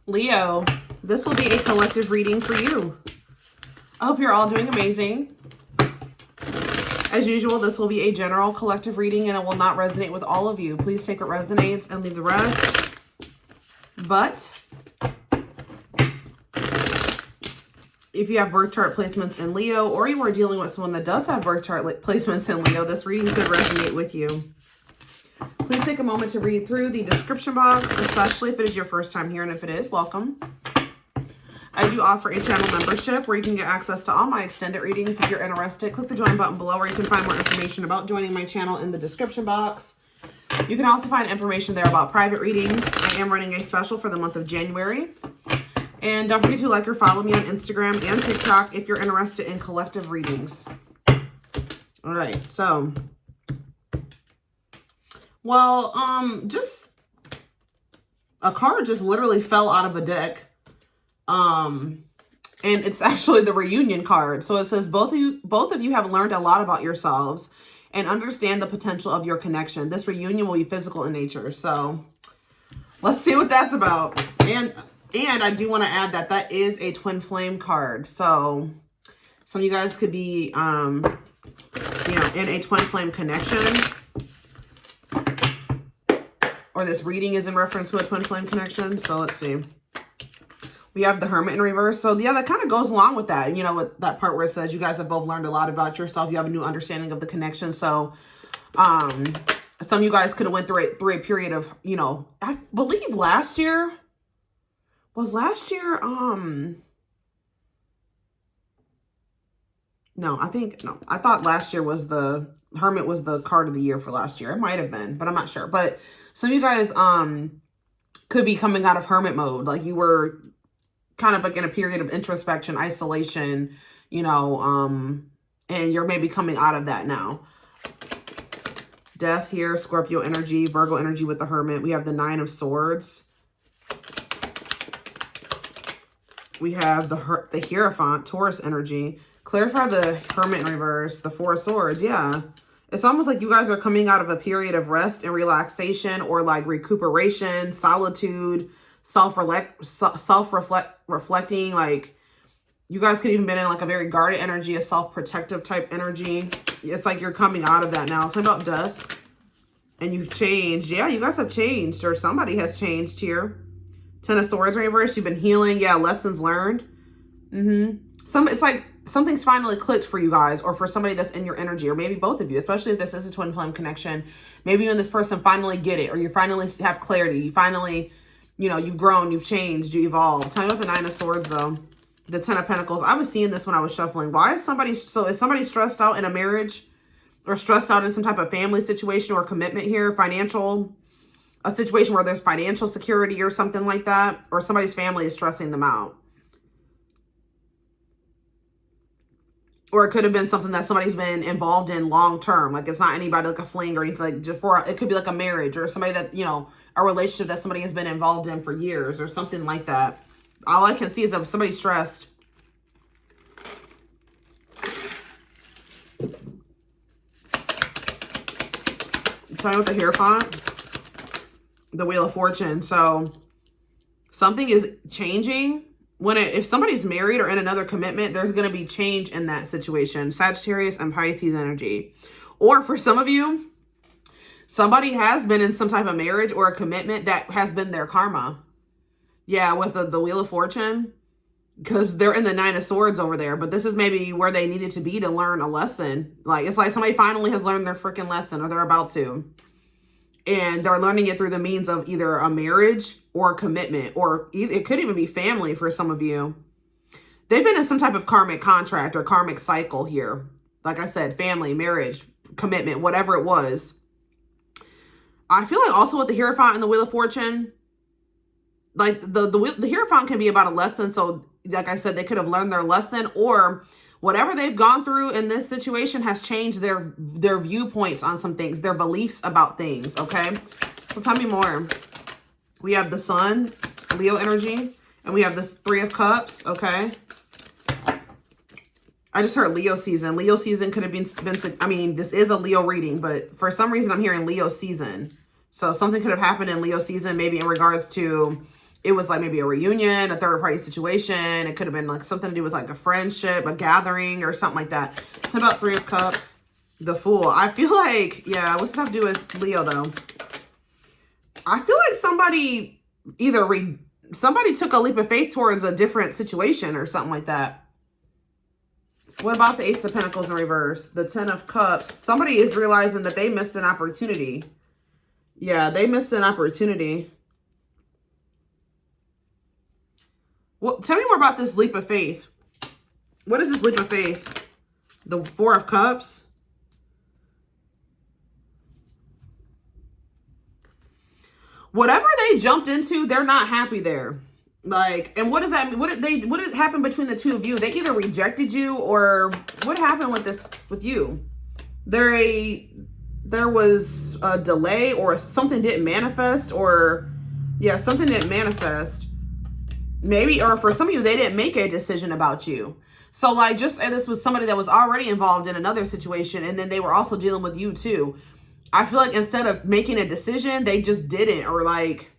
Leo, this will be a collective reading for you. I hope you're all doing amazing. As usual, this will be a general collective reading and it will not resonate with all of you. Please take what resonates and leave the rest. But if you have birth chart placements in Leo, or you are dealing with someone that does have birth chart placements in Leo, this reading could resonate with you. Please take a moment to read through the description box, especially if it is your first time here, and if it is, welcome. I do offer a channel membership where you can get access to all my extended readings. If you're interested, click the join button below, where you can find more information about joining my channel in the description box. You can also find information there about private readings. I am running a special for the month of January. And don't forget to like or follow me on Instagram and TikTok if you're interested in collective readings. All right, so, well, just a card just literally fell out of a deck. And it's actually the reunion card. So it says both of you have learned a lot about yourselves and understand the potential of your connection. This reunion will be physical in nature. So let's see what that's about. And I do want to add that that is a twin flame card. So some of you guys could be, you know, in a twin flame connection, or this reading is in reference to a twin flame connection. So let's see. We have the Hermit in reverse. So yeah, that kind of goes along with that, you know, with that part where it says you guys have both learned a lot about yourself. You have a new understanding of the connection. So some of you guys could have went through a period of, you know, I believe last year, no, I thought last year was the Hermit was the card of the year for last year. It might have been, but I'm not sure. But some of you guys could be coming out of Hermit mode. Like you were kind of like in a period of introspection, isolation, you know, and you're maybe coming out of that now. Death here, Scorpio energy, Virgo energy with the Hermit. We have the Nine of Swords. We have the Hierophant, Taurus energy. Clarify the Hermit in reverse, the Four of Swords. Yeah. It's almost like you guys are coming out of a period of rest and relaxation, or like recuperation, solitude, self-reflecting. Like you guys could even been in like a very guarded energy, a self-protective type energy. It's like you're coming out of that now. It's about death. And you've changed. Yeah, you guys have changed, or somebody has changed here. Ten of Swords in reverse. You've been healing. Yeah, lessons learned. It's like something's finally clicked for you guys, or for somebody that's in your energy, or maybe both of you, especially if this is a twin flame connection. Maybe you and this person finally get it, or you finally have clarity. You finally, you know, you've grown, you've changed, you evolved. Tell me about the Nine of Swords, though. The Ten of Pentacles. I was seeing this when I was shuffling. Why is somebody, so is somebody stressed out in a marriage, or stressed out in some type of family situation or commitment here? Financial, a situation where there's financial security or something like that, or somebody's family is stressing them out. Or it could have been something that somebody's been involved in long term. Like it's not anybody like a fling or anything, like just for, it could be like a marriage or somebody that, you know, a relationship that somebody has been involved in for years or something like that. All I can see is that somebody's stressed. Trying with the Hierophant, the Wheel of Fortune. So something is changing. If somebody's married or in another commitment, there's going to be change in that situation. Sagittarius and Pisces energy. Or for some of you, somebody has been in some type of marriage or a commitment that has been their karma. Yeah, with the Wheel of Fortune, because they're in the Nine of Swords over there. But this is maybe where they needed to be to learn a lesson. Like it's like somebody finally has learned their freaking lesson, or they're about to. And they're learning it through the means of either a marriage or a commitment, or it could even be family for some of you. They've been in some type of karmic contract or karmic cycle here. Like I said, family, marriage, commitment, whatever it was. I feel like also with the Hierophant and the Wheel of Fortune, like the Hierophant can be about a lesson. So like I said, they could have learned their lesson, or whatever they've gone through in this situation has changed their viewpoints on some things, their beliefs about things, okay? So tell me more. We have the Sun, Leo energy, and we have this Three of Cups, okay? I just heard Leo season. Leo season could have been, I mean, this is a Leo reading, but for some reason I'm hearing Leo season. So something could have happened in Leo season, maybe in regards to it was like maybe a reunion, a third party situation. It could have been like something to do with like a friendship, a gathering or something like that. It's about 3 of Cups. The Fool. I feel like, yeah, what's this have to do with Leo though? I feel like somebody somebody took a leap of faith towards a different situation or something like that. What about the Ace of Pentacles in reverse? The 10 of Cups. Somebody is realizing that they missed an opportunity. Yeah, they missed an opportunity. Well, tell me more about this leap of faith. What is this leap of faith? The 4 of Cups. Whatever they jumped into, they're not happy there. Like, and what does that mean? What did happen between the two of you? They either rejected you, or what happened with you? There was a delay, or something didn't manifest, or yeah, something didn't manifest. Maybe, or for some of you, they didn't make a decision about you. So like, just say this was somebody that was already involved in another situation, and then they were also dealing with you too. I feel like instead of making a decision, they just didn't, or like,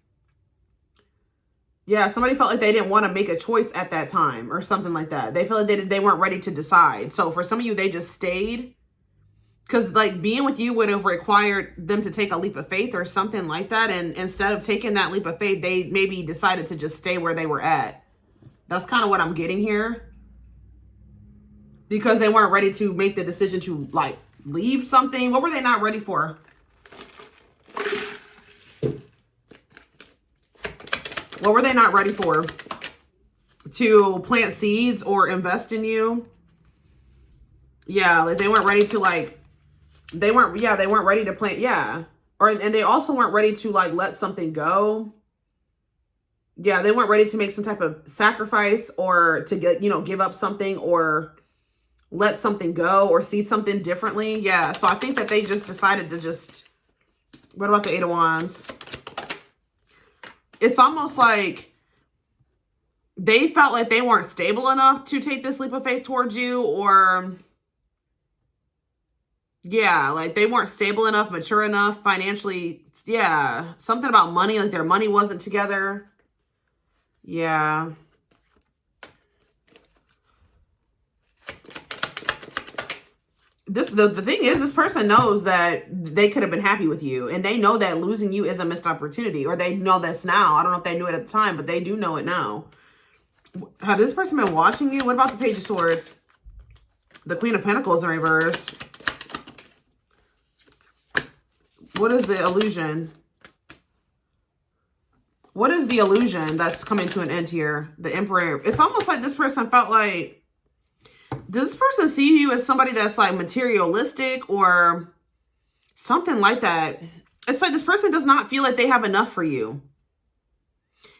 yeah, somebody felt like they didn't want to make a choice at that time or something like that. They feel like they weren't ready to decide. So for some of you, they just stayed because like being with you would have required them to take a leap of faith or something like that. And instead of taking that leap of faith, they maybe decided to just stay where they were at. That's kind of what I'm getting here. Because they weren't ready to make the decision to like leave something. What were they not ready for? What were they not ready for? To plant seeds or invest in you? Yeah, like they weren't ready to like, they weren't ready to plant, yeah. And they also weren't ready to like let something go. Yeah, they weren't ready to make some type of sacrifice or to get, give up something or let something go or see something differently. Yeah, so I think that they just decided to just, what about the 8 of Wands? It's almost like they felt like they weren't stable enough to take this leap of faith towards you, or yeah, like they weren't stable enough, mature enough financially. Yeah, something about money, like their money wasn't together. Yeah. The thing is, this person knows that they could have been happy with you, and they know that losing you is a missed opportunity, or they know this now. I don't know if they knew it at the time, but they do know it now. Have this person been watching you? What about the Page of Swords? The Queen of Pentacles in reverse. What is the illusion? What is the illusion that's coming to an end here? The Emperor. It's almost like this person felt like, does this person see you as somebody that's like materialistic or something like that? It's like this person does not feel like they have enough for you.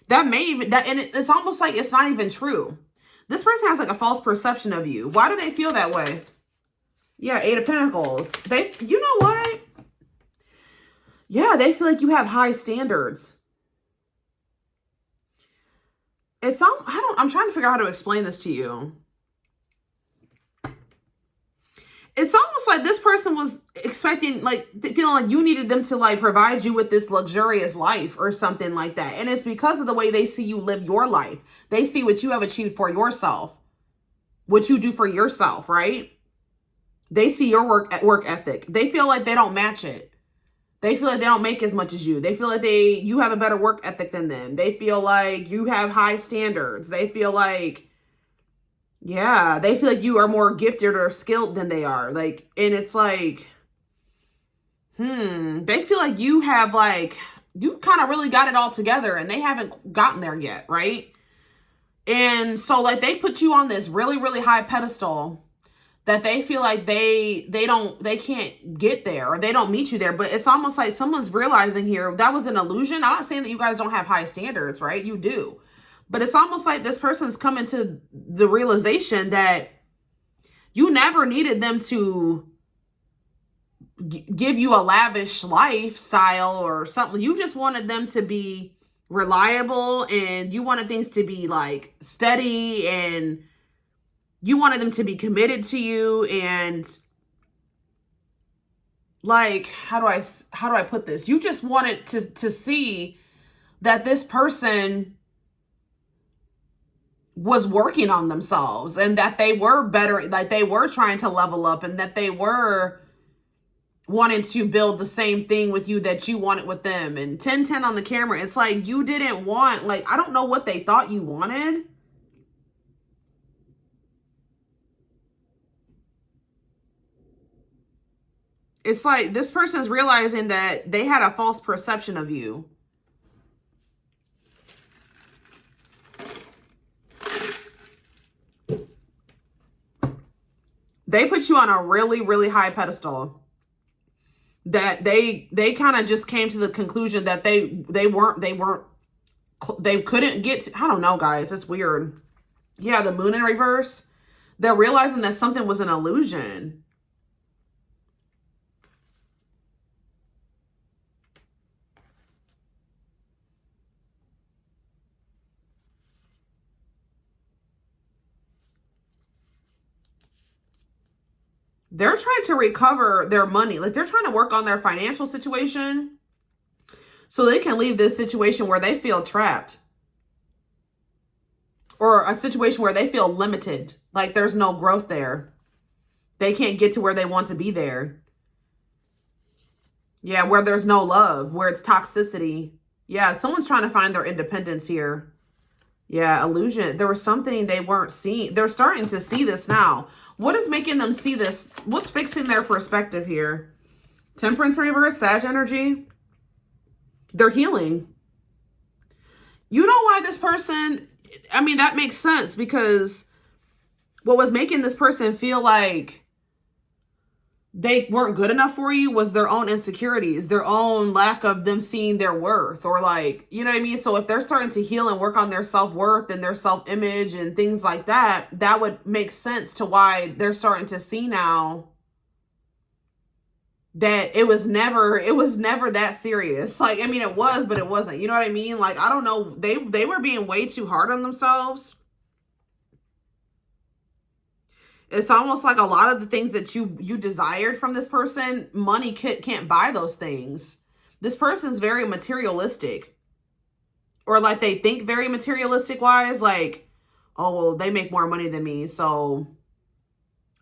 That may even, and it's almost like it's not even true. This person has like a false perception of you. Why do they feel that way? Yeah, 8 of Pentacles. You know what? Yeah, they feel like you have high standards. I'm trying to figure out how to explain this to you. It's almost like this person was expecting, like, feeling like you needed them to, like, provide you with this luxurious life or something like that. And it's because of the way they see you live your life. They see what you have achieved for yourself, what you do for yourself, right? They see your work ethic. They feel like they don't match it. They feel like they don't make as much as you. They feel like you have a better work ethic than them. They feel like you have high standards. They feel like, yeah, they feel like you are more gifted or skilled than they are. Like, and it's like, they feel like you have like, you kind of really got it all together and they haven't gotten there yet, right? And so like they put you on this really, really high pedestal that they feel like they can't get there or they don't meet you there. But it's almost like someone's realizing here that was an illusion. I'm not saying that you guys don't have high standards, right? You do. But it's almost like this person's coming to the realization that you never needed them to give you a lavish lifestyle or something. You just wanted them to be reliable and you wanted things to be like steady and you wanted them to be committed to you. And like, how do I put this? You just wanted to see that this person was working on themselves, and that they were better, like they were trying to level up, and that they were wanting to build the same thing with you that you wanted with them. And 10-10 on the camera, it's like you didn't want, like, I don't know what they thought you wanted. It's like this person is realizing that they had a false perception of you. They put you on a really, really high pedestal. That they kind of just came to the conclusion that they couldn't get to, I don't know, guys, it's weird. Yeah, the moon in reverse. They're realizing that something was an illusion. They're trying to recover their money. Like, they're trying to work on their financial situation so they can leave this situation where they feel trapped, or a situation where they feel limited. Like there's no growth there. They can't get to where they want to be there. Yeah, where there's no love, where it's toxicity. Yeah, someone's trying to find their independence here. Yeah, illusion. There was something they weren't seeing. They're starting to see this now. What is making them see this? What's fixing their perspective here? Temperance reverse, Sag energy. They're healing. You know why this person, I mean, that makes sense, because what was making this person feel like they weren't good enough for you was their own insecurities, their own lack of them seeing their worth, or like, you know what I mean? So if they're starting to heal and work on their self-worth and their self-image and things like that, that would make sense to why they're starting to see now that it was never that serious. Like, I mean, it was, but it wasn't, you know what I mean? Like, I don't know. They were being way too hard on themselves. It's almost like a lot of the things that you desired from this person, money can't buy those things. This person's very materialistic, or like they think very materialistic wise, like, oh, well, they make more money than me, so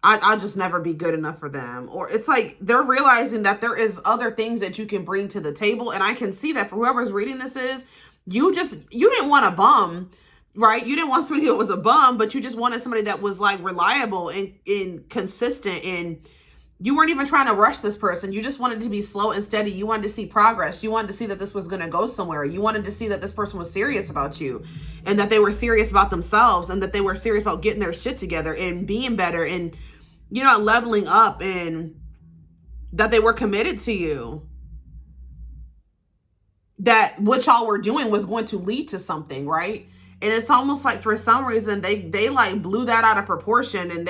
I'll just never be good enough for them. Or it's like they're realizing that there is other things that you can bring to the table. And I can see that for whoever's reading this is, you didn't want a bum, right? You didn't want somebody who was a bum, but you just wanted somebody that was like reliable and consistent. And you weren't even trying to rush this person. You just wanted to be slow and steady. You wanted to see progress. You wanted to see that this was going to go somewhere. You wanted to see that this person was serious about you, and that they were serious about themselves, and that they were serious about getting their shit together and being better and, you know, leveling up, and that they were committed to you. That what y'all were doing was going to lead to something, right? And it's almost like for some reason they like blew that out of proportion, and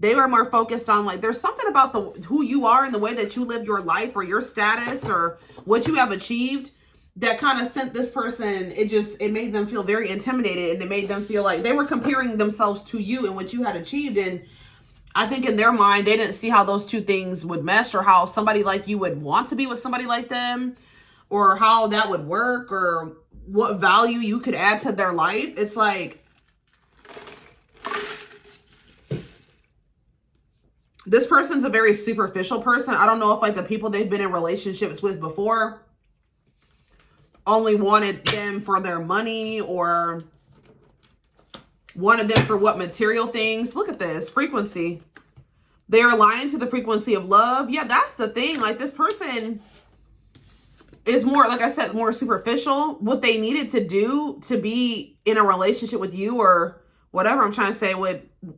they were more focused on like, there's something about who you are and the way that you live your life, or your status, or what you have achieved, that kind of sent this person, it made them feel very intimidated, and it made them feel like they were comparing themselves to you and what you had achieved. And I think in their mind, they didn't see how those two things would mesh, or how somebody like you would want to be with somebody like them, or how that would work, or what value you could add to their life. It's like, this person's a very superficial person. I don't know if like the people they've been in relationships with before only wanted them for their money, or wanted them for what material things. Look at this frequency. They're aligning to the frequency of love. Yeah, that's the thing. Like, this person is more, like I said, more superficial. What they needed to do to be in a relationship with you, or whatever I'm trying to say,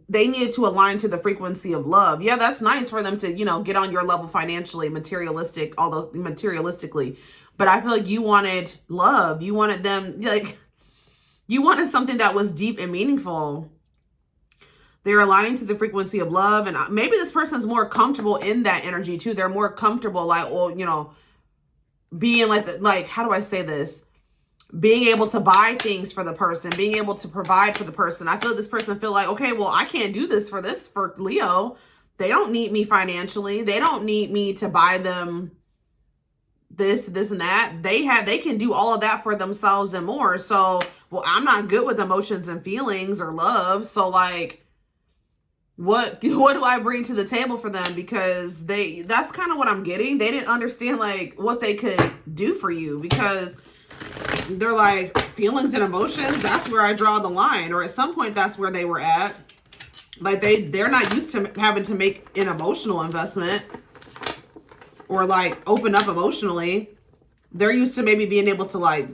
they needed to align to the frequency of love. Yeah, that's nice for them to, you know, get on your level financially, materialistic, all those materialistically. But I feel like you wanted love. You wanted them, like, you wanted something that was deep and meaningful. They're aligning to the frequency of love. And maybe this person's more comfortable in that energy too. They're more comfortable, like, well, you know, being like, how do I say this? Being able to buy things for the person, being able to provide for the person. I feel this person feel like, okay, well, I can't do this for Leo. They don't need me financially. They don't need me to buy them this and that. They can do all of that for themselves and more. So well, I'm not good with emotions and feelings or love. So like, what do I bring to the table for them? Because that's kind of what I'm getting. They didn't understand like what they could do for you, because they're like, feelings and emotions, that's where I draw the line. Or at some point, that's where they were at. Like they're not used to having to make an emotional investment or like open up emotionally. They're used to maybe being able to like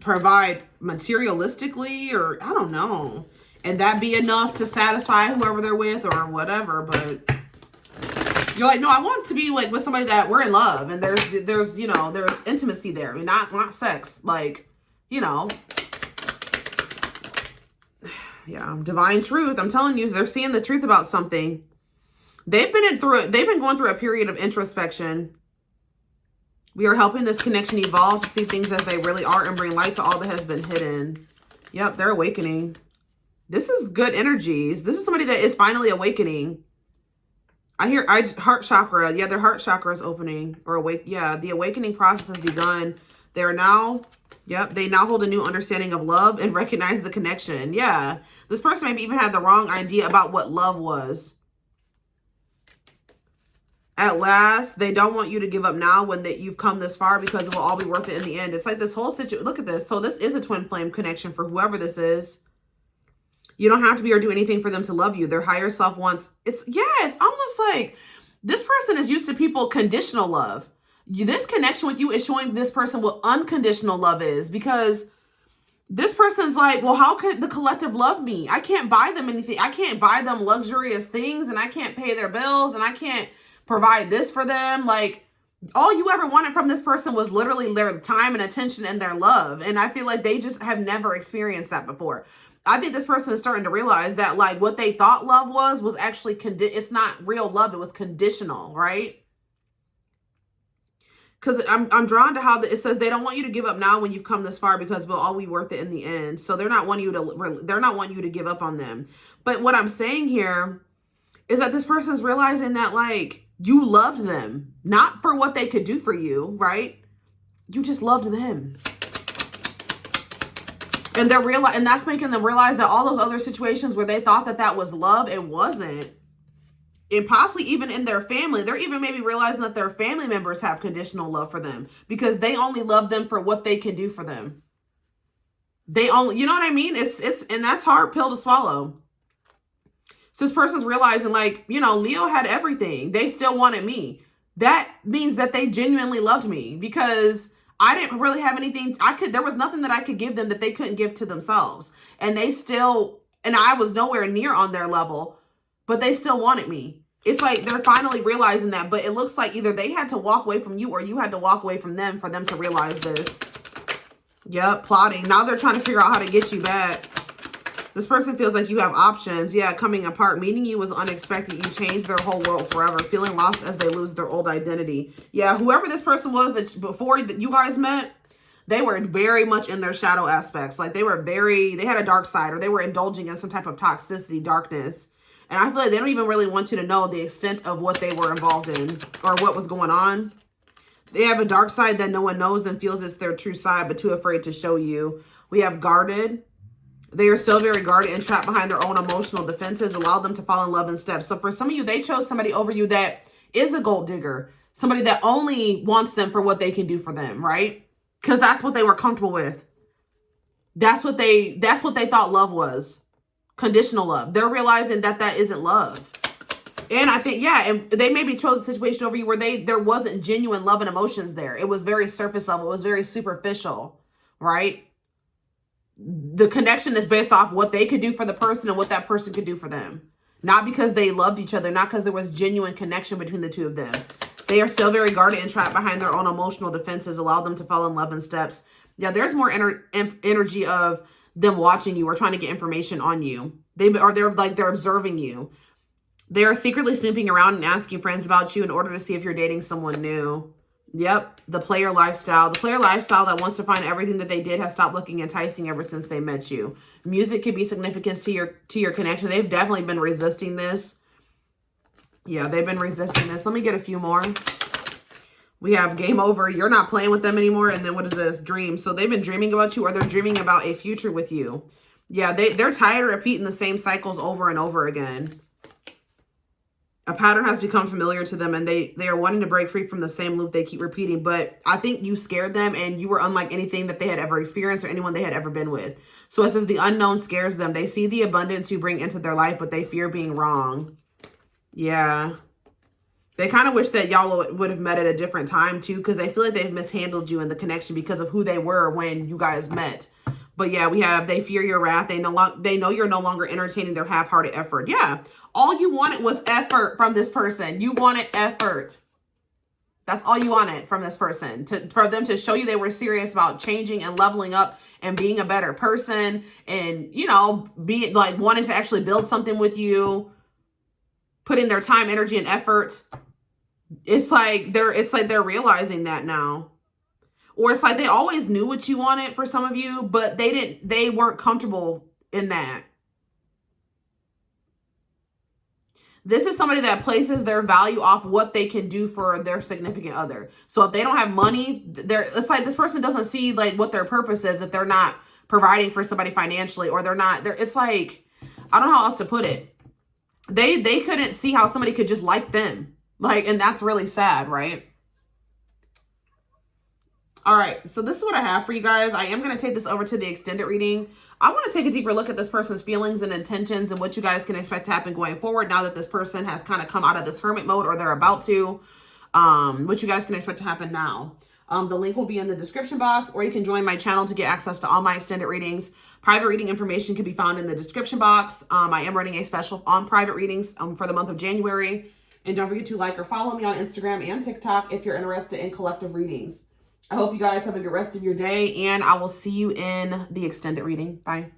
provide materialistically, or I don't know, and that be enough to satisfy whoever they're with or whatever. But you're like, no, I want to be like with somebody that we're in love and there's you know, there's intimacy there. I mean, not sex, like, you know. Yeah, divine truth. I'm telling you, they're seeing the truth about something. They've been going through a period of introspection. We are helping this connection evolve to see things as they really are and bring light to all that has been hidden. Yep, they're awakening. This is good energies. This is somebody that is finally awakening. Heart chakra. Yeah, their heart chakra is opening or awake. Yeah, the awakening process has begun. They're now, yep, they now hold a new understanding of love and recognize the connection. Yeah, this person maybe even had the wrong idea about what love was. At last, they don't want you to give up now when you've come this far, because it will all be worth it in the end. It's like this whole situation. Look at this. So this is a twin flame connection for whoever this is. You don't have to be or do anything for them to love you. Their higher self wants, it's almost like this person is used to people conditional love. This connection with you is showing this person what unconditional love is, because this person's like, well, how could the collective love me? I can't buy them anything. I can't buy them luxurious things, and I can't pay their bills, and I can't provide this for them. Like, all you ever wanted from this person was literally their time and attention and their love. And I feel like they just have never experienced that before. I think this person is starting to realize that like what they thought love was actually, it's not real love. It was conditional, right? Because I'm drawn to how it says they don't want you to give up now when you've come this far, because we'll all be worth it in the end. So they're not wanting you to give up on them. But what I'm saying here is that this person's realizing that like you loved them, not for what they could do for you, right? You just loved them. And and that's making them realize that all those other situations where they thought that was love, it wasn't. And possibly even in their family, they're even maybe realizing that their family members have conditional love for them, because they only love them for what they can do for them. They only, you know what I mean? And that's a hard pill to swallow. So this person's realizing like, you know, Leo had everything. They still wanted me. That means that they genuinely loved me, because I didn't really have anything. There was nothing that I could give them that they couldn't give to themselves. And I was nowhere near on their level, but they still wanted me. It's like they're finally realizing that, but it looks like either they had to walk away from you or you had to walk away from them for them to realize this. Yep, plotting. Now they're trying to figure out how to get you back. This person feels like you have options. Yeah, coming apart. Meeting you was unexpected. You changed their whole world forever. Feeling lost as they lose their old identity. Yeah, whoever this person was that before you guys met, they were very much in their shadow aspects. Like they had a dark side, or they were indulging in some type of toxicity, darkness. And I feel like they don't even really want you to know the extent of what they were involved in or what was going on. They have a dark side that no one knows and feels it's their true side, but too afraid to show you. We have guarded. They are still very guarded and trapped behind their own emotional defenses. Allow them to fall in love in steps. So for some of you, they chose somebody over you that is a gold digger. Somebody that only wants them for what they can do for them, right? Because that's what they were comfortable with. That's what they thought love was. Conditional love. They're realizing that isn't love. And I think, yeah, and they maybe chose a situation over you where there wasn't genuine love and emotions there. It was very surface level. It was very superficial, right? The connection is based off what they could do for the person and what that person could do for them. Not because they loved each other, not because there was genuine connection between the two of them. They are still very guarded and trapped behind their own emotional defenses. Allow them to fall in love in steps. Yeah, there's more energy of them watching you or trying to get information on you. They're observing you. They are secretly snooping around and asking friends about you in order to see if you're dating someone new. Yep, the player lifestyle. The player lifestyle that wants to find everything that they did has stopped looking enticing ever since they met you. Music could be significant to your connection. They've definitely been resisting this. Yeah, they've been resisting this. Let me get a few more. We have game over. You're not playing with them anymore. And then what is this? Dream. So they've been dreaming about you, or they're dreaming about a future with you. Yeah, they're tired of repeating the same cycles over and over again. A pattern has become familiar to them, and they are wanting to break free from the same loop they keep repeating. But I think you scared them, and you were unlike anything that they had ever experienced or anyone they had ever been with. So it says the unknown scares them. They see the abundance you bring into their life, but they fear being wrong. Yeah. They kind of wish that y'all would have met at a different time too, because they feel like they've mishandled you in the connection because of who they were when you guys met. But yeah, we have, they fear your wrath. They know you're no longer entertaining their half-hearted effort. Yeah. All you wanted was effort from this person. You wanted effort. That's all you wanted from this person. For them to show you they were serious about changing and leveling up and being a better person. And, you know, being like wanting to actually build something with you. Putting their time, energy, and effort. It's like they're realizing that now. Or it's like they always knew what you wanted for some of you, but they weren't comfortable in that. This is somebody that places their value off what they can do for their significant other. So if they don't have money, it's like this person doesn't see like what their purpose is if they're not providing for somebody financially, or it's like, I don't know how else to put it. They couldn't see how somebody could just like them. Like, and that's really sad, right? All right, so this is what I have for you guys. I am going to take this over to the extended reading. I want to take a deeper look at this person's feelings and intentions and what you guys can expect to happen going forward now that this person has kind of come out of this hermit mode, or they're about to. What you guys can expect to happen now. The link will be in the description box, or you can join my channel to get access to all my extended readings. Private reading information can be found in the description box. I am running a special on private readings for the month of January. And don't forget to like or follow me on Instagram and TikTok if you're interested in collective readings. I hope you guys have a good rest of your day, and I will see you in the extended reading. Bye.